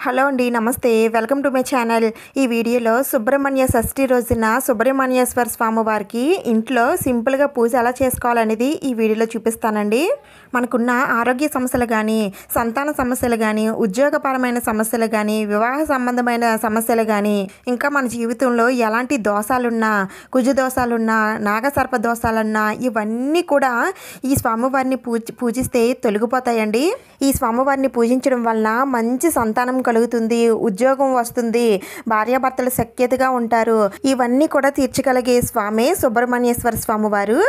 Hello అండి, నమస్తే. Welcome to my channel. ఈ వీడియోలో సుబ్రహ్మణ్య షష్ఠి రోజున సుబ్రహ్మణ్యేశ్వర స్వామి వారికి ఇంట్లో సింపుల్గా పూజ ఎలా చేసుకోవాలనేది ఈ వీడియోలో చూపిస్తానండి. మనకున్న ఆరోగ్య సమస్యలు కానీ, సంతాన సమస్యలు కానీ, ఉద్యోగపరమైన సమస్యలు కానీ, వివాహ సంబంధమైన సమస్యలు కానీ, ఇంకా మన జీవితంలో ఎలాంటి దోషాలున్నా, కుజ దోషాలున్నా, నాగసర్ప దోషాలున్నా ఇవన్నీ కూడా ఈ స్వామివారిని పూజిస్తే తొలగిపోతాయండి. ఈ స్వామివారిని పూజించడం వలన మంచి సంతానం కలుగుతుంది, ఉద్యోగం వస్తుంది, భార్యాభర్తలు సఖ్యతగా ఉంటారు. ఇవన్నీ కూడా తీర్చగలిగే స్వామి సుబ్రహ్మణ్యేశ్వర స్వామి వారు.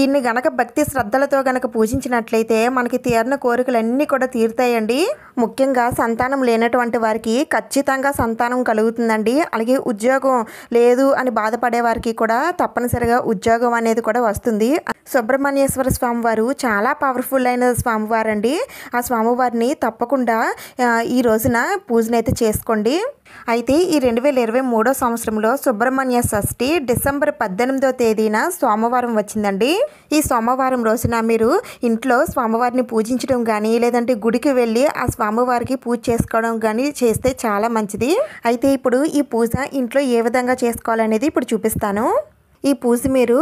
ఈయన్ని గనక భక్తి శ్రద్ధలతో గనక పూజించినట్లయితే మనకి తీరిన కోరికలన్నీ కూడా తీరుతాయండి. ముఖ్యంగా సంతానం లేనటువంటి వారికి ఖచ్చితంగా సంతానం కలుగుతుందండి. అలాగే ఉద్యోగం లేదు అని బాధపడే వారికి కూడా తప్పనిసరిగా ఉద్యోగం అనేది కూడా వస్తుంది. సుబ్రహ్మణ్యేశ్వర స్వామి వారు చాలా పవర్ఫుల్ అయిన స్వామివారండి. ఆ స్వామివారిని తప్పకుండా ఈ రోజున పూజనైతే చేసుకోండి. అయితే ఈ 2023 సంవత్సరంలో సుబ్రహ్మణ్య షష్ఠి డిసెంబర్ 18వ తేదీన సోమవారం వచ్చిందండి. ఈ సోమవారం రోజున మీరు ఇంట్లో స్వామివారిని పూజించడం కానీ, లేదంటే గుడికి వెళ్ళి ఆ స్వామివారికి పూజ చేసుకోవడం కానీ చేస్తే చాలా మంచిది. అయితే ఇప్పుడు ఈ పూజ ఇంట్లో ఏ విధంగా చేసుకోవాలనేది ఇప్పుడు చూపిస్తాను. ఈ పూజ మీరు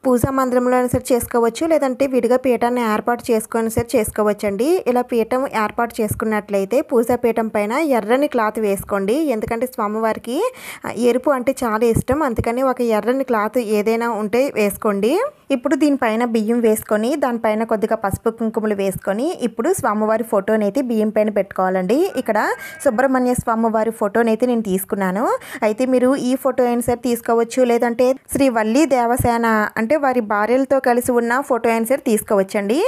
పూజా మందిరంలో సరే చేసుకోవచ్చు, లేదంటే విడిగా పీఠాన్ని ఏర్పాటు చేసుకొని సరే చేసుకోవచ్చండి. ఇలా పీఠం ఏర్పాటు చేసుకున్నట్లయితే పూజా పీఠం పైన ఎర్రని క్లాత్ వేసుకోండి. ఎందుకంటే స్వామివారికి ఎరుపు అంటే చాలా ఇష్టం, అందుకని ఒక ఎర్రని క్లాత్ ఏదైనా ఉంటే వేసుకోండి. ఇప్పుడు దీనిపైన బియ్యం వేసుకొని, దానిపైన కొద్దిగా పసుపు కుంకుమలు వేసుకొని, ఇప్పుడు స్వామివారి ఫోటోని అయితే బియ్యం పైన పెట్టుకోవాలండి. ఇక్కడ సుబ్రహ్మణ్య స్వామి వారి ఫోటోని అయితే నేను తీసుకున్నాను. అయితే మీరు ఈ ఫోటో అయినా సరే తీసుకోవచ్చు, లేదంటే శ్రీ వల్లి దేవసేన అంటే వారి భార్యలతో కలిసి ఉన్న ఫోటో అయినా సరే తీసుకోవచ్చండి.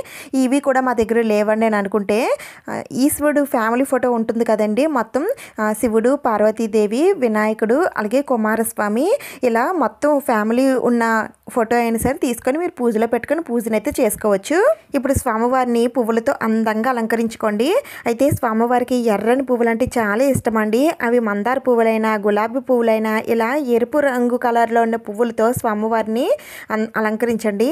ఇవి కూడా మా దగ్గర లేవండి అని అనుకుంటే ఈశ్వరుడు ఫ్యామిలీ ఫోటో ఉంటుంది కదండి, మొత్తం శివుడు, పార్వతీదేవి, వినాయకుడు, అలాగే కుమారస్వామి, ఇలా మొత్తం ఫ్యామిలీ ఉన్న ఫోటో అయినా సరే తీసుకొని మీరు పూజలో పెట్టుకొని పూజనైతే చేసుకోవచ్చు. ఇప్పుడు స్వామివారిని పువ్వులతో అందంగా అలంకరించుకోండి. అయితే స్వామివారికి ఎర్రని పువ్వులు అంటే చాలా ఇష్టం అండి. అవి మందార పువ్వులైనా, గులాబీ పువ్వులైనా, ఇలా ఎరుపు రంగు కలర్లో ఉన్న పువ్వులతో స్వామివారిని అలంకరించండి.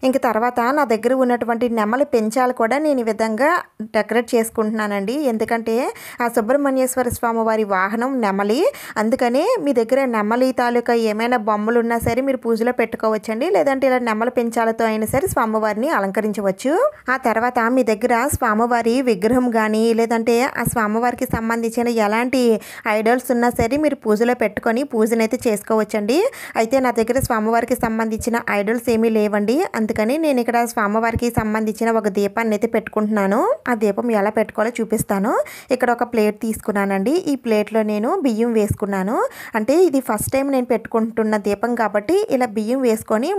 ఇంక తర్వాత నా దగ్గర ఉన్నటువంటి నెమలి పెంచాలు కూడా నేను ఈ విధంగా డెకరేట్ చేసుకుంటున్నానండి. ఎందుకంటే ఆ సుబ్రహ్మణ్యేశ్వర స్వామి వారి వాహనం నెమలి, అందుకని మీ దగ్గర నెమలి తాలూకా ఏమైనా బొమ్మలు ఉన్నా సరే మీరు పూజలో పెట్టుకోవచ్చండి. లేదంటే ఇలా నెమలి పెంచాలతో అయినా సరే స్వామివారిని అలంకరించవచ్చు. ఆ తర్వాత మీ దగ్గర స్వామివారి విగ్రహం కానీ, లేదంటే ఆ స్వామివారికి సంబంధించిన ఎలాంటి ఐడల్స్ ఉన్నా సరే మీరు పూజలో పెట్టుకొని పూజనైతే చేసుకోవచ్చండి. అయితే నా దగ్గర స్వామివారికి సంబంధించిన ఐడల్స్ ఏమీ లేవండి, అందుకని నేను ఇక్కడ స్వామివారికి సంబంధించిన ఒక దీపాన్ని అయితే పెట్టుకుంటున్నాను. ఆ దీపం ఎలా పెట్టుకోవాలో చూపిస్తాను. ఇక్కడ ఒక ప్లేట్ తీసుకున్నానండి. ఈ ప్లేట్లో నేను బియ్యం వేసుకున్నాను. అంటే ఇది ఫస్ట్ టైం నేను పెట్టుకుంటున్న దీపం కాబట్టి ఇలా బియ్యం వేసుకొని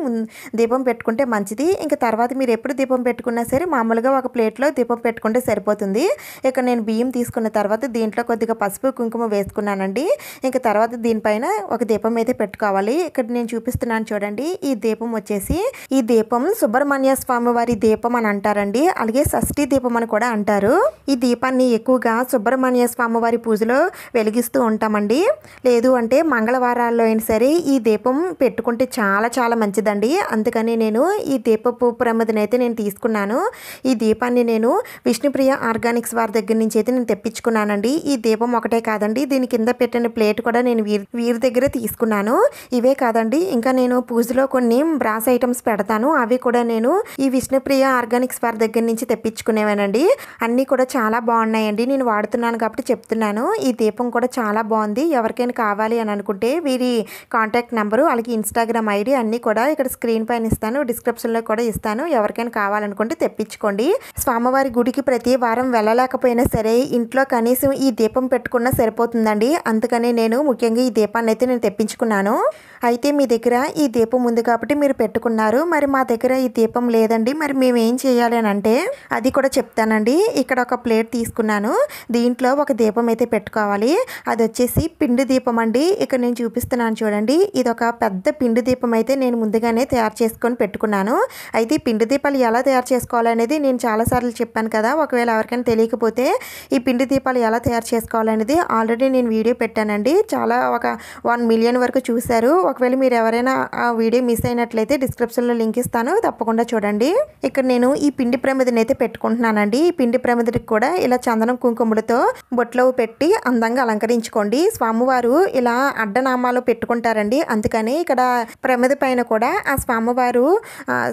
దీపం పెట్టుకుంటే మంచిది. ఇంకా తర్వాత మీరు ఎప్పుడు దీపం పెట్టుకున్నా సరే మామూలుగా ఒక ప్లేట్లో దీపం పెట్టుకుంటే సరిపోతుంది. ఇక్కడ నేను బియ్యం తీసుకున్న తర్వాత దీంట్లో కొద్దిగా పసుపు కుంకుమ వేసుకున్నానండి. ఇంకా తర్వాత దీనిపైన ఒక దీపం అయితే పెట్టుకోవాలి. ఇక్కడ నేను చూపిస్తున్నాను చూడండి. ఈ దీపం వచ్చేసి ఈ దీపం సుబ్రహ్మణ్య స్వామి వారి దీపం అని అంటారండి. అలాగే షష్ఠి దీపం అని కూడా అంటారు. ఈ దీపాన్ని ఎక్కువగా సుబ్రహ్మణ్య స్వామి వారి పూజలో వెలిగిస్తూ ఉంటామండి. లేదు అంటే మంగళవారాల్లో అయినా సరే ఈ దీపం పెట్టుకుంటే చాలా చాలా మంచిదండి. అందుకని నేను ఈ దీపపు ప్రమిదని అయితే నేను తీసుకున్నాను. ఈ దీపాన్ని నేను విష్ణుప్రియ ఆర్గానిక్స్ వారి దగ్గర నుంచి అయితే నేను తెప్పించుకున్నానండి. ఈ దీపం ఒకటే కాదండి, దీని కింద పెట్టిన ప్లేట్ కూడా నేను వీరి దగ్గర తీసుకున్నాను. ఇవే కాదండి, ఇంకా నేను పూజలో కొన్ని బ్రాస్ ఐటమ్స్ పెడతాను. అవి కూడా నేను ఈ విష్ణుప్రియ ఆర్గానిక్స్ వారి దగ్గర నుంచి తెప్పించుకునేవానండి. అన్నీ కూడా చాలా బాగున్నాయండి. నేను వాడుతున్నాను కాబట్టి చెప్తున్నాను. ఈ దీపం కూడా చాలా బాగుంది. ఎవరికైనా కావాలి అని అనుకుంటే వీరి కాంటాక్ట్ నెంబరు, అలాగే ఇన్స్టాగ్రామ్ ఐడి అన్నీ కూడా ఇక్కడ స్క్రీన్ పైన ఇస్తాను, డిస్క్రిప్షన్లో కూడా ఇస్తాను. ఎవరికైనా కావాలనుకుంటే తెప్పించుకోండి. స్వామివారి గుడికి ప్రతి వారం వెళ్ళలేకపోయినా సరే ఇంట్లో కనీసం ఈ దీపం పెట్టుకున్నా సరిపోతుందండి. అందుకని నేను ముఖ్యంగా ఈ దీపాన్ని అయితే నేను తెప్పించుకున్నాను. అయితే మీ దగ్గర ఈ దీపం ఉంది కాబట్టి మీరు పెట్టుకున్నారు, మరి మా దగ్గర ఈ దీపం లేదండి, మరి మేము ఏం చేయాలి అని అంటే అది కూడా చెప్తానండి. ఇక్కడ ఒక ప్లేట్ తీసుకున్నాను. దీంట్లో ఒక దీపం అయితే పెట్టుకోవాలి. అది వచ్చేసి పిండి దీపం అండి. ఇక్కడ నేను చూపిస్తున్నాను చూడండి. ఇది ఒక పెద్ద పిండి దీపం అయితే నేను ముందుగానే తయారు చేసుకొని పెట్టుకున్నాను. అయితే ఈ పిండి దీపాలు ఎలా తయారు చేసుకోవాలనేది నేను చాలాసార్లు చెప్పాను కదా. ఒకవేళ ఎవరికైనా తెలియకపోతే ఈ పిండి దీపాలు ఎలా తయారు చేసుకోవాలనేది ఆల్రెడీ నేను వీడియో పెట్టానండి. చాలా ఒక 1 మిలియన్ వరకు చూశారు. ఒకవేళ మీరు ఎవరైనా ఆ వీడియో మిస్ అయినట్లయితే డిస్క్రిప్షన్లో లింక్ ఇస్తాను, చూపిస్తాను, తప్పకుండా చూడండి. ఇక్కడ నేను ఈ పిండి ప్రమిదని అయితే పెట్టుకుంటున్నానండి. ఈ పిండి ప్రమిదికి కూడా ఇలా చందనం కుంకుమలతో బొట్లో పెట్టి అందంగా అలంకరించుకోండి. స్వామివారు ఇలా అడ్డనామాలు పెట్టుకుంటారండి, అందుకని ఇక్కడ ప్రమిద పైన కూడా ఆ స్వామివారు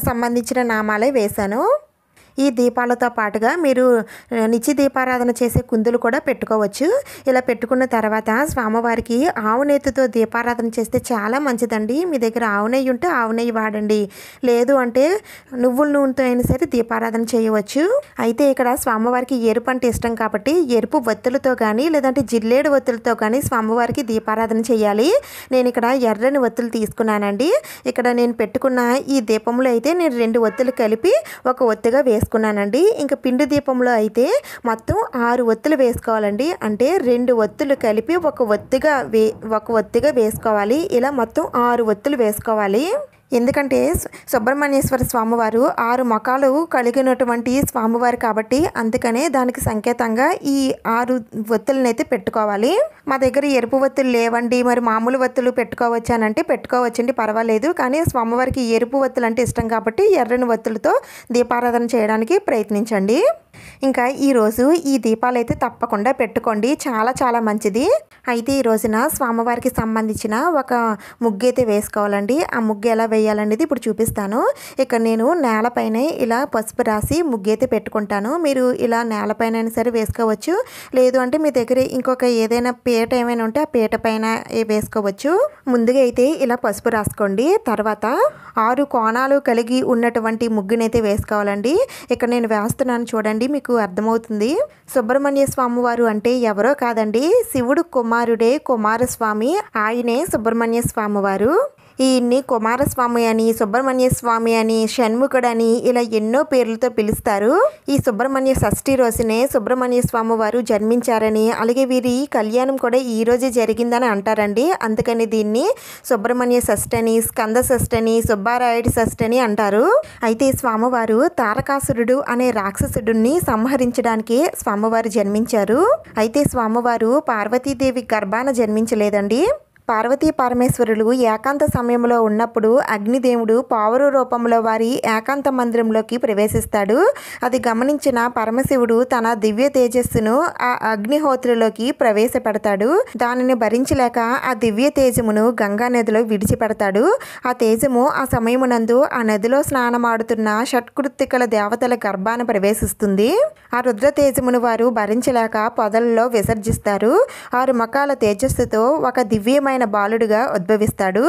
సంబంధించిన నామాలే వేశాను. ఈ దీపాలతో పాటుగా మీరు నిత్య దీపారాధన చేసే కుందులు కూడా పెట్టుకోవచ్చు. ఇలా పెట్టుకున్న తర్వాత స్వామివారికి ఆవు నెయ్యితో దీపారాధన చేస్తే చాలా మంచిదండి. మీ దగ్గర ఆవు నెయ్యి ఉంటే ఆవు నెయ్యి వాడండి, లేదు అంటే నువ్వుల నూనెతో అయినా సరే దీపారాధన చేయవచ్చు. అయితే ఇక్కడ స్వామివారికి ఎరుపు అంటే ఇష్టం కాబట్టి ఎరుపు ఒత్తులతో కానీ లేదంటే జిల్లేడు ఒత్తులతో కానీ స్వామివారికి దీపారాధన చేయాలి. నేను ఇక్కడ ఎర్రని ఒత్తులు తీసుకున్నానండి. ఇక్కడ నేను పెట్టుకున్న ఈ దీపంలో అయితే నేను 2 ఒత్తులు కలిపి ఒక ఒత్తుగా వేసుకున్నానండి. ఇంకా పిండి దీపంలో అయితే మొత్తం 6 ఒత్తులు వేసుకోవాలండి. అంటే 2 ఒత్తులు కలిపి ఒక ఒత్తిగా వేసుకోవాలి. ఇలా మొత్తం 6 ఒత్తులు వేసుకోవాలి. ఎందుకంటే సుబ్రహ్మణ్యేశ్వర స్వామివారు 6 ముఖాలు కలిగినటువంటి స్వామివారు కాబట్టి అందుకనే దానికి సంకేతంగా ఈ 6 ఒత్తులను అయితే పెట్టుకోవాలి. మా దగ్గర ఎరుపు ఒత్తులు లేవండి, మరి మామూలు ఒత్తులు పెట్టుకోవచ్చు అని అంటే పెట్టుకోవచ్చండి, పర్వాలేదు. కానీ స్వామివారికి ఎరుపు ఒత్తులు అంటే ఇష్టం కాబట్టి ఎర్రని ఒత్తులతో దీపారాధన చేయడానికి ప్రయత్నించండి. ఇంకా ఈరోజు ఈ దీపాలు అయితే తప్పకుండా పెట్టుకోండి, చాలా చాలా మంచిది. అయితే ఈ రోజున స్వామివారికి సంబంధించిన ఒక ముగ్గు అయితే వేసుకోవాలండి. ఆ ముగ్గు ఎలా వేయాలనేది ఇప్పుడు చూపిస్తాను. ఇక్కడ నేను నేలపైన ఇలా పసుపు రాసి ముగ్గు అయితే పెట్టుకుంటాను. మీరు ఇలా నేలపైన సరే వేసుకోవచ్చు, లేదు అంటే మీ దగ్గర ఇంకొక ఏదైనా పీట ఏమైనా ఉంటే ఆ పీట పైన వేసుకోవచ్చు. ముందుగా అయితే ఇలా పసుపు రాసుకోండి. తర్వాత 6 కోణాలు కలిగి ఉన్నటువంటి ముగ్గునైతే వేసుకోవాలండి. ఇక్కడ నేను వేస్తున్నాను చూడండి, మీకు అర్థమవుతుంది. సుబ్రహ్మణ్య స్వామి వారు అంటే ఎవరో కాదండి, శివుడు కుమారుడే కుమారస్వామి, ఆయనే సుబ్రహ్మణ్య స్వామి వారు. ఈయన్ని కుమారస్వామి అని, సుబ్రహ్మణ్య స్వామి అని, షణ్ముఖుడని ఇలా ఎన్నో పేర్లతో పిలుస్తారు. ఈ సుబ్రహ్మణ్య షష్ఠి రోజునే సుబ్రహ్మణ్య స్వామి వారు జన్మించారని, అలాగే వీరి కళ్యాణం కూడా ఈ రోజే జరిగిందని అంటారండి. అందుకని దీన్ని సుబ్రహ్మణ్య షష్ఠి అని, స్కంద షష్ఠి అని, సుబ్బారాయుడి షష్ఠి అని అంటారు. అయితే స్వామివారు తారకాసురుడు అనే రాక్షసుడిని సంహరించడానికి స్వామివారు జన్మించారు. అయితే స్వామివారు పార్వతీదేవి గర్భాన జన్మించలేదండి. పార్వతీ పరమేశ్వరులు ఏకాంత సమయంలో ఉన్నప్పుడు అగ్నిదేవుడు పావురు రూపంలో వారి ఏకాంత మందిరంలోకి ప్రవేశిస్తాడు. అది గమనించిన పరమశివుడు తన దివ్య తేజస్సును ఆ అగ్నిహోత్రిలోకి ప్రవేశపెడతాడు. దానిని భరించలేక ఆ దివ్య తేజమును గంగా నదిలో విడిచిపెడతాడు. ఆ తేజము ఆ సమయమునందు ఆ నదిలో స్నానమాడుతున్న షట్కృత్తికల దేవతల గర్భాన ప్రవేశిస్తుంది. ఆ రుద్ర తేజమును వారు భరించలేక పొదలలో విసర్జిస్తారు. 6 ముఖాల తేజస్సుతో ఒక దివ్యమైన బాలుడుగా ఉద్భవిస్తాడు.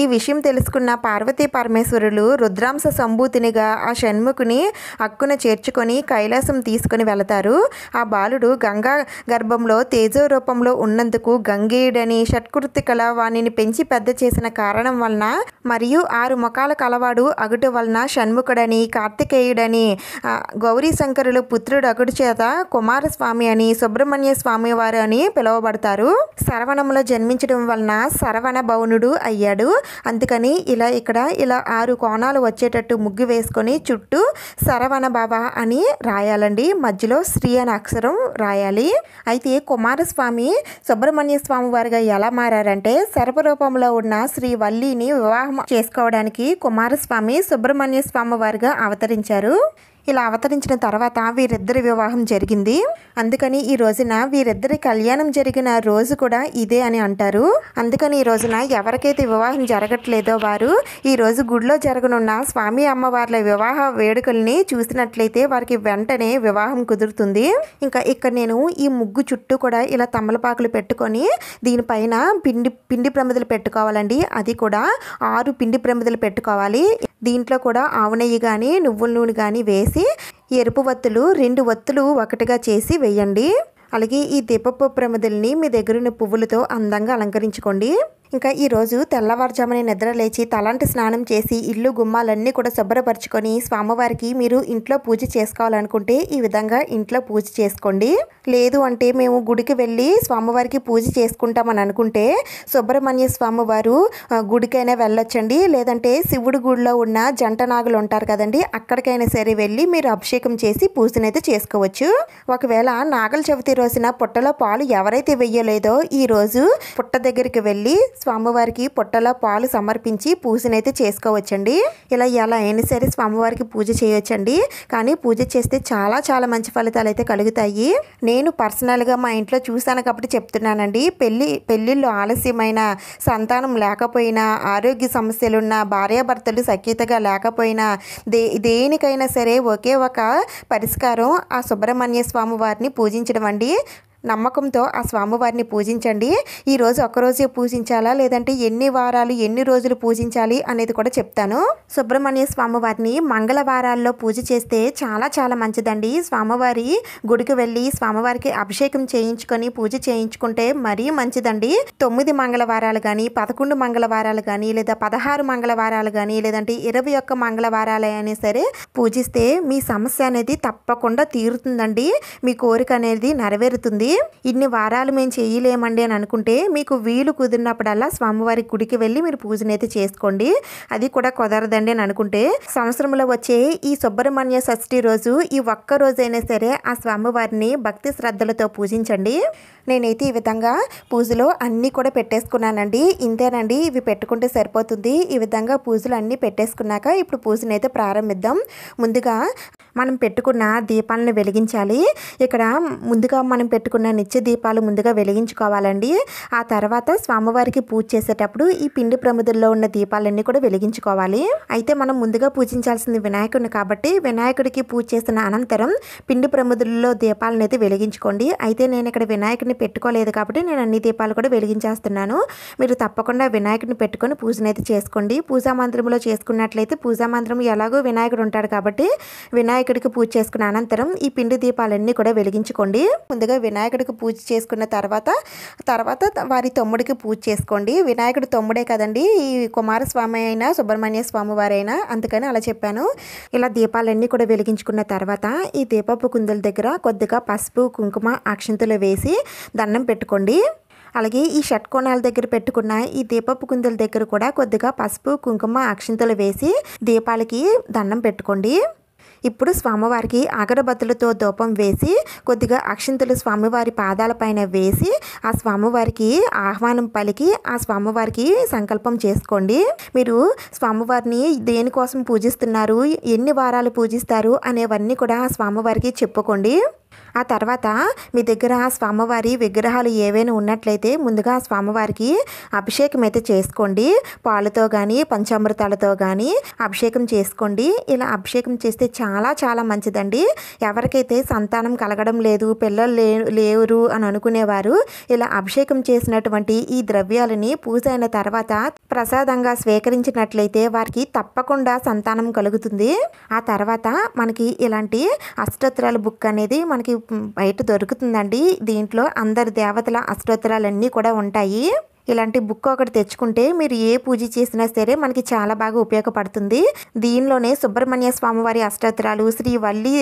ఈ విషయం తెలుసుకున్న పార్వతీ పరమేశ్వరులు రుద్రాంశ సంభూతినిగా ఆ షణ్ముఖుని అక్కున చేర్చుకొని కైలాసం తీసుకుని వెళతారు. ఆ బాలుడు గంగా గర్భంలో తేజో రూపంలో ఉన్నందుకు గంగేయుడని, షట్కృత్తికల వాణిని పెంచి పెద్ద చేసిన కారణం వలన, మరియు 6 ముఖాల కలవాడు అగుటు వలన షణ్ముఖుడని, కార్తికేయుడని, గౌరీ శంకరులు పుత్రుడు అగుడు చేత కుమారస్వామి అని, సుబ్రహ్మణ్య స్వామి వారు అని పిలువబడతారు. శరవణంలో జన్మించడం వలన శరవణ భవనుడు అయ్యాడు. అందుకని ఇక్కడ 6 కోణాలు వచ్చేటట్టు ముగ్గు వేసుకొని చుట్టూ శరవణ భవ అని రాయాలండి. మధ్యలో శ్రీ అనే అక్షరం రాయాలి. అయితే కుమారస్వామి సుబ్రహ్మణ్య స్వామి వారిగా ఎలా మారారంటే, సర్పరూపంలో ఉన్న శ్రీ వల్లిని వివాహం చేసుకోవడానికి కుమారస్వామి సుబ్రహ్మణ్య స్వామి వారిగా అవతరించారు. ఇలా అవతరించిన తర్వాత వీరిద్దరి వివాహం జరిగింది. అందుకని ఈ రోజున వీరిద్దరి కళ్యాణం జరిగిన రోజు కూడా ఇదే అని అంటారు. అందుకని ఈ రోజున ఎవరికైతే వివాహం జరగట్లేదో వారు ఈ రోజు గుడిలో జరగనున్న స్వామి అమ్మవార్ల వివాహ వేడుకల్ని చూసినట్లయితే వారికి వెంటనే వివాహం కుదురుతుంది. ఇంకా ఇక్కడ నేను ఈ ముగ్గు చుట్టూ కూడా ఇలా తమలపాకులు పెట్టుకొని దీనిపైన పిండి ప్రమిదలు పెట్టుకోవాలండి. అది కూడా 6 పిండి ప్రమిదలు పెట్టుకోవాలి. దీంట్లో కూడా ఆవు నెయ్యి కానీ నువ్వుల నూనె కానీ వేసి ఎరుపు ఒత్తులు 2 ఒత్తులు ఒకటిగా చేసి వేయండి. అలాగే ఈ దీపపు ప్రమిదల్ని మీ దగ్గరున్న పువ్వులతో అందంగా అలంకరించుకోండి. ఇంకా ఈరోజు తెల్లవారుజామున నిద్ర లేచి తలంటి స్నానం చేసి ఇల్లు గుమ్మాలన్నీ కూడా శుభ్రపరచుకొని స్వామివారికి మీరు ఇంట్లో పూజ చేసుకోవాలనుకుంటే ఈ విధంగా ఇంట్లో పూజ చేసుకోండి. లేదు అంటే మేము గుడికి వెళ్ళి స్వామివారికి పూజ చేసుకుంటామని అనుకుంటే సుబ్రహ్మణ్య స్వామి వారు గుడికైనా వెళ్ళొచ్చండి. లేదంటే శివుడి గుడిలో ఉన్న జంట నాగులు ఉంటారు కదండి, అక్కడికైనా సరే వెళ్ళి మీరు అభిషేకం చేసి పూజనైతే చేసుకోవచ్చు. ఒకవేళ నాగల చవితి రోజున పుట్టలో పాలు ఎవరైతే వెయ్యలేదో ఈ రోజు పుట్ట దగ్గరికి వెళ్ళి స్వామివారికి పొట్టలో పాలు సమర్పించి పూజనైతే చేసుకోవచ్చండి. ఇలా ఎలా అయినా సరే స్వామివారికి పూజ చేయొచ్చండి. కానీ పూజ చేస్తే చాలా చాలా మంచి ఫలితాలు అయితే కలుగుతాయి. నేను పర్సనల్గా మా ఇంట్లో చూశాను కాబట్టి చెప్తున్నానండి. పెళ్ళిళ్ళు ఆలస్యమైన, సంతానం లేకపోయినా, ఆరోగ్య సమస్యలున్న, భార్యాభర్తలు సఖ్యతగా లేకపోయినా, దేనికైనా సరే ఒకే ఒక పరిష్కారం ఆ సుబ్రహ్మణ్య స్వామి వారిని పూజించడం అండి. నమ్మకంతో ఆ స్వామివారిని పూజించండి. ఈరోజు ఒక్కరోజే పూజించాలా లేదంటే ఎన్ని వారాలు ఎన్ని రోజులు పూజించాలి అనేది కూడా చెప్తాను. సుబ్రహ్మణ్య స్వామివారిని మంగళవారాల్లో పూజ చేస్తే చాలా చాలా మంచిదండి. స్వామివారి గుడికి వెళ్ళి స్వామివారికి అభిషేకం చేయించుకొని పూజ చేయించుకుంటే మరీ మంచిదండి. 9 మంగళవారాలు కానీ, 11 మంగళవారాలు కానీ, లేదా 16 మంగళవారాలు కానీ, లేదంటే 21 మంగళవారాలు అయినా సరే పూజిస్తే మీ సమస్య అనేది తప్పకుండా తీరుతుందండి. మీ కోరిక అనేది నెరవేరుతుంది. ఇన్ని వారాలు మేము చేయలేమండి అని అనుకుంటే మీకు వీలు కుదిరినప్పుడల్లా స్వామివారి గుడికి వెళ్ళి మీరు పూజనైతే చేసుకోండి. అది కూడా కుదరదండి అని అనుకుంటే సంవత్సరంలో వచ్చే ఈ సుబ్రహ్మణ్య షష్ఠి రోజు ఈ ఒక్క రోజైనా సరే ఆ స్వామివారిని భక్తి శ్రద్ధలతో పూజించండి. నేనైతే ఈ విధంగా పూజలో అన్నీ కూడా పెట్టేసుకున్నానండి. ఇంతేనండి, ఇవి పెట్టుకుంటే సరిపోతుంది. ఈ విధంగా పూజలు అన్నీ పెట్టేసుకున్నాక ఇప్పుడు పూజనైతే ప్రారంభిద్దాం. ముందుగా మనం పెట్టుకున్న దీపాలను వెలిగించాలి. ఇక్కడ ముందుగా మనం పెట్టుకున్న నిత్య దీపాలు ముందుగా వెలిగించుకోవాలండి. ఆ తర్వాత స్వామివారికి పూజ చేసేటప్పుడు ఈ పిండి ప్రమిదల్లో ఉన్న దీపాలన్నీ కూడా వెలిగించుకోవాలి. అయితే మనం ముందుగా పూజించాల్సింది వినాయకుడిని కాబట్టి వినాయకుడికి పూజ చేసిన అనంతరం పిండి ప్రమిదల్లో దీపాలను అయితే వెలిగించుకోండి. అయితే నేను ఇక్కడ వినాయకుడిని పెట్టుకోలేదు కాబట్టి నేను అన్ని దీపాలు కూడా వెలిగించేస్తున్నాను. మీరు తప్పకుండా వినాయకుడిని పెట్టుకొని పూజనైతే చేసుకోండి. పూజా మందిరంలో చేసుకున్నట్లయితే పూజా మందిరం ఎలాగో వినాయకుడు ఉంటాడు కాబట్టి వినాయకుడికి పూజ చేసుకున్న అనంతరం ఈ పిండి దీపాలన్నీ కూడా వెలిగించుకోండి. ముందుగా వినాయకుడికి పూజ చేసుకున్న తర్వాత వారి తమ్ముడికి పూజ చేసుకోండి. వినాయకుడు తమ్ముడే కదండి ఈ కుమారస్వామి అయినా సుబ్రహ్మణ్య స్వామి వారైనా, అందుకని అలా చెప్పాను. ఇలా దీపాలన్నీ కూడా వెలిగించుకున్న తర్వాత ఈ దీపపు కుందుల దగ్గర కొద్దిగా పసుపు, కుంకుమ, అక్షంతులు వేసి దండం పెట్టుకోండి. అలాగే ఈ షట్కోణాల దగ్గర పెట్టుకున్న ఈ దీపపు కుందుల దగ్గర కూడా కొద్దిగా పసుపు, కుంకుమ, అక్షంతులు వేసి దీపాలకి దండం పెట్టుకోండి. ఇప్పుడు స్వామివారికి అగరబత్తులతో ధూపం వేసి కొద్దిగా అక్షింతలు స్వామివారి పాదాలపైన వేసి ఆ స్వామివారికి ఆహ్వానం పలికి ఆ స్వామివారికి సంకల్పం చేసుకోండి. మీరు స్వామివారిని దేనికోసం పూజిస్తున్నారు, ఎన్ని వారాలు పూజిస్తారు అనేవన్నీ కూడా ఆ స్వామివారికి చెప్పుకోండి. ఆ తర్వాత మీ దగ్గర స్వామివారి విగ్రహాలు ఏవైనా ఉన్నట్లయితే ముందుగా స్వామివారికి అభిషేకం అయితే చేసుకోండి. పాలతో కానీ పంచామృతాలతో కానీ అభిషేకం చేసుకోండి. ఇలా అభిషేకం చేస్తే చాలా చాలా మంచిదండి. ఎవరికైతే సంతానం కలగడం లేదు, పిల్లలు లేరు అని అనుకునేవారు ఇలా అభిషేకం చేసినటువంటి ఈ ద్రవ్యాలని పూజ అయిన తర్వాత ప్రసాదంగా స్వీకరించినట్లయితే వారికి తప్పకుండా సంతానం కలుగుతుంది. ఆ తర్వాత మనకి ఇలాంటి అష్టోత్తరాల బుక్ అనేది మనకి బయట దొరుకుతుందండి. దీంట్లో అందరి దేవతల అష్టోత్తరాలన్నీ కూడా ఉంటాయి. ఇలాంటి బుక్ ఒకటి తెచ్చుకుంటే మీరు ఏ పూజ చేసినా సరే మనకి చాలా బాగా ఉపయోగపడుతుంది. దీనిలోనే సుబ్రహ్మణ్య స్వామి వారి అష్టోత్తరాలు, శ్రీ వల్లి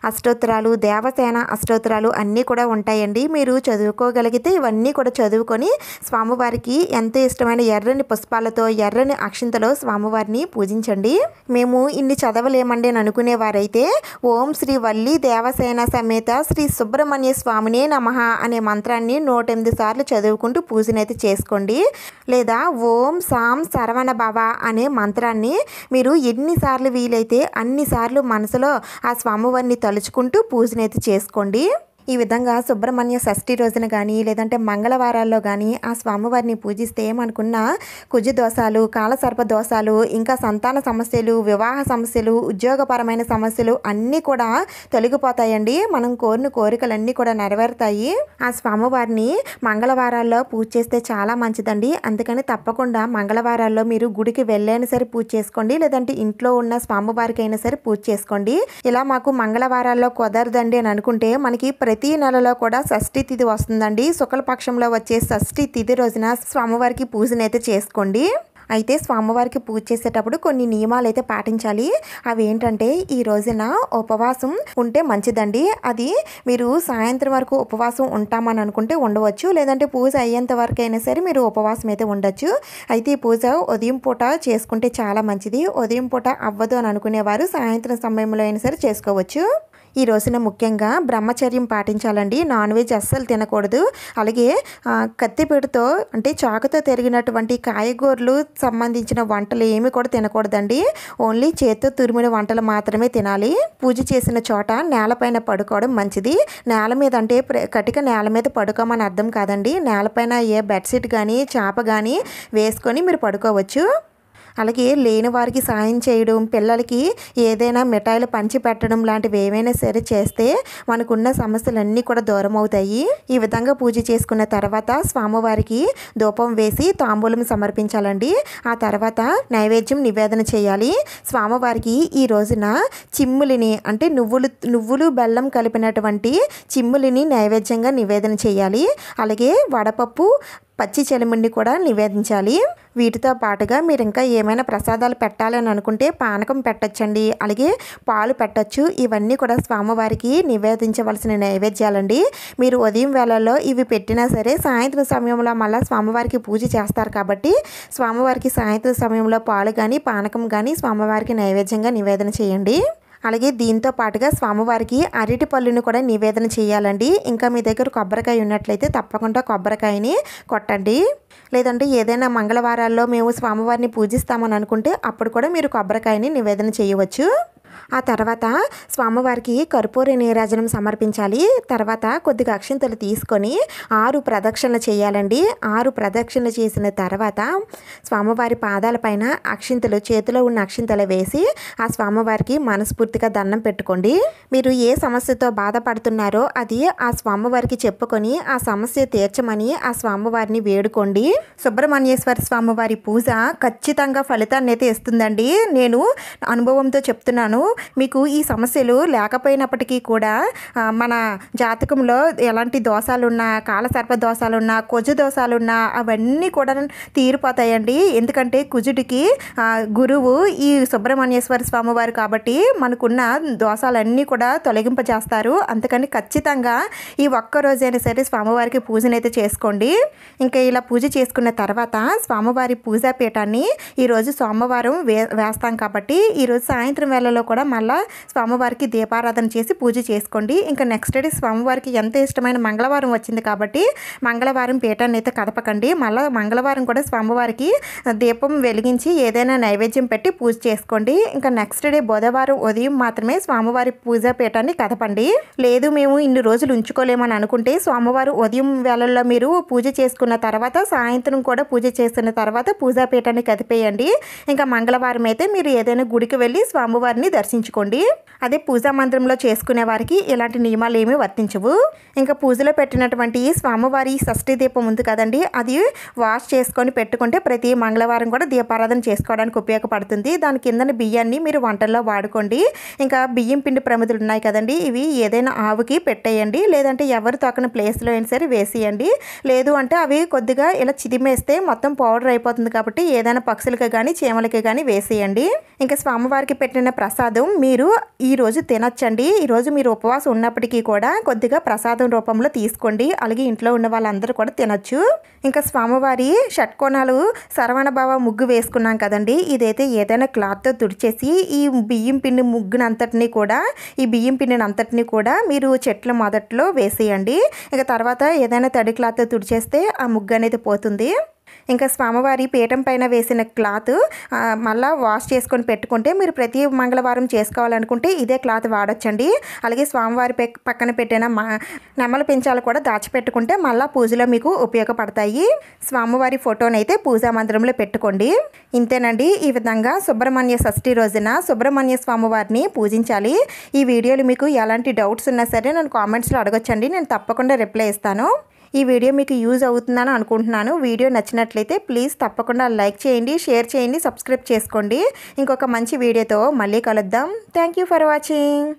అష్టోత్తరాలు, దేవసేన అష్టోత్తరాలు అన్నీ కూడా ఉంటాయండి. మీరు చదువుకోగలిగితే ఇవన్నీ కూడా చదువుకొని స్వామివారికి ఎంతో ఇష్టమైన ఎర్రని పుష్పాలతో ఎర్రని అక్షింతలో స్వామివారిని పూజించండి. మేము ఇన్ని చదవలేమండి అని అనుకునేవారైతే ఓం శ్రీ వల్లి దేవసేన సమేత శ్రీ సుబ్రహ్మణ్య స్వామినే నమః అనే మంత్రాన్ని 108 సార్లు చదువుకుంటూ పూజనైతే చేసుకోండి. లేదా ఓం సాం సరవణ భవ అనే మంత్రాన్ని మీరు ఎన్నిసార్లు వీలైతే అన్నిసార్లు మనసులో ఆ స్వామివారిని తలుచుకుంటూ పూజనైతే చేసుకోండి. ఈ విధంగా సుబ్రహ్మణ్య షష్ఠి రోజున కానీ లేదంటే మంగళవారాల్లో కానీ ఆ స్వామివారిని పూజిస్తే మనకున్న కుజ దోషాలు, కాలసర్ప దోషాలు, ఇంకా సంతాన సమస్యలు, వివాహ సమస్యలు, ఉద్యోగపరమైన సమస్యలు అన్నీ కూడా తొలగిపోతాయండి. మనం కోరిన కోరికలన్నీ కూడా నెరవేరుతాయి. ఆ స్వామివారిని మంగళవారాల్లో పూజ చేస్తే చాలా మంచిదండి. అందుకని తప్పకుండా మంగళవారాల్లో మీరు గుడికి వెళ్ళైనా సరే పూజ చేసుకోండి, లేదంటే ఇంట్లో ఉన్న స్వామివారికి అయినా సరే పూజ చేసుకోండి. ఇలా మాకు మంగళవారాల్లో కుదరదండి అని అనుకుంటే మనకి ప్రతి నెలలో కూడా షష్ఠి తిథి వస్తుందండి. శుక్లపక్షంలో వచ్చే షష్ఠి తిథి రోజున స్వామివారికి పూజనైతే చేసుకోండి. అయితే స్వామివారికి పూజ చేసేటప్పుడు కొన్ని నియమాలు అయితే పాటించాలి. అవి ఏంటంటే ఈ రోజున ఉపవాసం ఉంటే మంచిదండి. అది మీరు సాయంత్రం వరకు ఉపవాసం ఉంటామని అనుకుంటే ఉండవచ్చు, లేదంటే పూజ అయ్యేంత వరకు అయినా సరే మీరు ఉపవాసం అయితే ఉండొచ్చు. అయితే ఈ పూజ ఉదయం పూట చేసుకుంటే చాలా మంచిది. ఉదయం పూట అవ్వదు అని అనుకునేవారు సాయంత్రం సమయంలో అయినా సరే చేసుకోవచ్చు. ఈ రోజున ముఖ్యంగా బ్రహ్మచర్యం పాటించాలండి. నాన్ వెజ్ అస్సలు తినకూడదు. అలాగే కత్తిపీటతో అంటే చాకుతో తరిగినటువంటి కాయగూరలు సంబంధించిన వంటలు ఏమి కూడా తినకూడదండి. ఓన్లీ చేత్తో తురిమిన వంటలు మాత్రమే తినాలి. పూజ చేసిన చోట నేలపైన పడుకోవడం మంచిది. నేల మీద అంటే కటిక నేల మీద పడుకోమని అర్థం కాదండి. నేలపైన ఏ బెడ్షీట్ కానీ చాప కానీ వేసుకొని మీరు పడుకోవచ్చు. అలాగే లేని వారికి సాయం చేయడం, పిల్లలకి ఏదైనా మిఠాయిలు పంచి పెట్టడం లాంటివి ఏమైనా సరే చేస్తే మనకున్న సమస్యలన్నీ కూడా దూరం అవుతాయి. ఈ విధంగా పూజ చేసుకున్న తర్వాత స్వామివారికి ధూపం వేసి తాంబూలం సమర్పించాలండి. ఆ తర్వాత నైవేద్యం నివేదన చేయాలి. స్వామివారికి ఈ రోజున చిమ్ములిని అంటే నువ్వులు బెల్లం కలిపినటువంటి చిమ్ములిని నైవేద్యంగా నివేదన చేయాలి. అలాగే వడపప్పు పచ్చి చెలిమిడిని కూడా నివేదించాలి. వీటితో పాటుగా మీరు ఇంకా ఏమైనా ప్రసాదాలు పెట్టాలని అనుకుంటే పానకం పెట్టచ్చండి. అలాగే పాలు పెట్టచ్చు. ఇవన్నీ కూడా స్వామివారికి నివేదించవలసిన నైవేద్యాలండి. మీరు ఉదయం వేళల్లో ఇవి పెట్టినా సరే సాయంత్రం సమయంలో మళ్ళీ స్వామివారికి పూజ చేస్తారు కాబట్టి స్వామివారికి సాయంత్రం సమయంలో పాలు కానీ పానకం కానీ స్వామివారికి నైవేద్యంగా నివేదన చేయండి. అలాగే దీంతో పాటుగా స్వామివారికి అరటి పళ్ళుని కూడా నివేదన చేయాలండి. ఇంకా మీ దగ్గర కొబ్బరికాయ ఉన్నట్లయితే తప్పకుండా కొబ్బరికాయని కొట్టండి. లేదంటే ఏదైనా మంగళవారాల్లో మేము స్వామివారిని పూజిస్తామని అనుకుంటే అప్పుడు కూడా మీరు కొబ్బరికాయని నివేదన చేయవచ్చు. ఆ తర్వాత స్వామివారికి కర్పూర నీరాజనం సమర్పించాలి. తర్వాత కొద్దిగా అక్షింతలు తీసుకొని 6 ప్రదక్షిణలు చేయాలండి. 6 ప్రదక్షిణలు చేసిన తర్వాత స్వామివారి పాదాలపైన అక్షింతలు చేతిలో ఉన్న అక్షింతలు వేసి ఆ స్వామివారికి మనస్ఫూర్తిగా దండం పెట్టుకోండి. మీరు ఏ సమస్యతో బాధపడుతున్నారో అది ఆ స్వామివారికి చెప్పుకొని ఆ సమస్య తీర్చమని ఆ స్వామివారిని వేడుకోండి. సుబ్రహ్మణ్యేశ్వర స్వామివారి పూజ ఖచ్చితంగా ఫలితాన్ని అయితే ఇస్తుందండి. నేను అనుభవంతో చెప్తున్నాను. మీకు ఈ సమస్యలు లేకపోయినప్పటికీ కూడా మన జాతకంలో ఎలాంటి దోషాలున్నా, కాలసర్ప దోషాలున్నా, కుజ దోషాలున్నా అవన్నీ కూడా తీరిపోతాయండి. ఎందుకంటే కుజుడికి గురువు ఈ సుబ్రహ్మణ్యేశ్వర స్వామివారు కాబట్టి మనకున్న దోషాలన్నీ కూడా తొలగింపజేస్తారు. అందుకని ఖచ్చితంగా ఈ ఒక్కరోజైనా సరే స్వామివారికి పూజనైతే చేసుకోండి. ఇంకా ఇలా పూజ చేసుకున్న తర్వాత స్వామివారి పూజా పీఠాన్ని ఈరోజు సోమవారం వేస్తాం కాబట్టి ఈరోజు సాయంత్రం వేళలో కూడా మళ్ళీ స్వామివారికి దీపారాధన చేసి పూజ చేసుకోండి. ఇంకా నెక్స్ట్ డే స్వామివారికి ఎంతో ఇష్టమైన మంగళవారం వచ్చింది కాబట్టి మంగళవారం పీఠాన్ని అయితే కదపకండి. మళ్ళీ మంగళవారం కూడా స్వామివారికి దీపం వెలిగించి ఏదైనా నైవేద్యం పెట్టి పూజ చేసుకోండి. ఇంకా నెక్స్ట్ డే బుధవారం ఉదయం మాత్రమే స్వామివారి పూజా పీఠాన్ని కదపండి. లేదు మేము ఇన్ని రోజులు ఉంచుకోలేమని అనుకుంటే స్వామివారు ఉదయం వేళల్లో మీరు పూజ చేసుకున్న తర్వాత సాయంత్రం కూడా పూజ చేసిన తర్వాత పూజా పీఠాన్ని కదిపేయండి. ఇంకా మంగళవారం అయితే మీరు ఏదైనా గుడికి వెళ్ళి స్వామివారిని దర్శించుకోండి. అదే పూజా మందిరంలో చేసుకునే వారికి ఇలాంటి నియమాలు ఏమీ వర్తించవు. ఇంకా పూజలో పెట్టినటువంటి స్వామివారి షష్ఠి దీపం ఉంది కదండి, అది వాష్ చేసుకొని పెట్టుకుంటే ప్రతి మంగళవారం కూడా దీపారాధన చేసుకోవడానికి ఉపయోగపడుతుంది. దాని కింద బియ్యాన్ని మీరు వంటల్లో వాడుకోండి. ఇంకా బియ్యం పిండి ప్రమిదలు ఉన్నాయి కదండి, ఇవి ఏదైనా ఆవుకి పెట్టేయండి. లేదంటే ఎవరు తొక్కని ప్లేస్లో అయినా సరే వేసేయండి. లేదు అంటే అవి కొద్దిగా ఇలా చిదిమేస్తే మొత్తం పౌడర్ అయిపోతుంది కాబట్టి ఏదైనా పక్షులకి కానీ చీమలకి కానీ వేసేయండి. ఇంకా స్వామివారికి పెట్టిన ప్రసాదం మీరు ఈరోజు తినొచ్చండి. ఈరోజు మీరు ఉపవాసం ఉన్నప్పటికీ కూడా కొద్దిగా ప్రసాదం రూపంలో తీసుకోండి. అలాగే ఇంట్లో ఉన్న వాళ్ళందరూ కూడా తినొచ్చు. ఇంకా స్వామివారి షట్కోణాలు సరవణభావ ముగ్గు వేసుకున్నాం కదండి, ఇదైతే ఏదైనా క్లాత్తో తుడిచేసి ఈ బియ్యం పిండి పిండిని అంతటిని కూడా మీరు చెట్ల మొదట్లో వేసేయండి. ఇంకా తర్వాత ఏదైనా తడి క్లాత్తో తుడిచేస్తే ఆ ముగ్గు అనేది పోతుంది. ఇంకా స్వామివారి పీఠం పైన వేసిన క్లాత్ మళ్ళీ వాష్ చేసుకొని పెట్టుకుంటే మీరు ప్రతి మంగళవారం చేసుకోవాలనుకుంటే ఇదే క్లాత్ వాడచ్చండి. అలాగే స్వామివారి పక్కన పెట్టిన నెమల పెంచాలు కూడా దాచిపెట్టుకుంటే మళ్ళీ పూజలో మీకు ఉపయోగపడతాయి. స్వామివారి ఫోటోని అయితే పూజా మందిరంలో పెట్టుకోండి. ఇంతేనండి. ఈ విధంగా సుబ్రహ్మణ్య షష్ఠి రోజున సుబ్రహ్మణ్య స్వామివారిని పూజించాలి. ఈ వీడియోలు మీకు ఎలాంటి డౌట్స్ ఉన్నా సరే నన్ను కామెంట్స్లో అడగొచ్చండి, నేను తప్పకుండా రిప్లై ఇస్తాను. ఈ వీడియో మీకు యూజ్ అవుతుందని అనుకుంటున్నాను. వీడియో నచ్చినట్లయితే ప్లీజ్ తప్పకుండా లైక్ చేయండి, షేర్ చేయండి, సబ్స్క్రైబ్ చేసుకోండి. ఇంకొక మంచి వీడియోతో మళ్ళీ కలుద్దాం. Thank you for watching.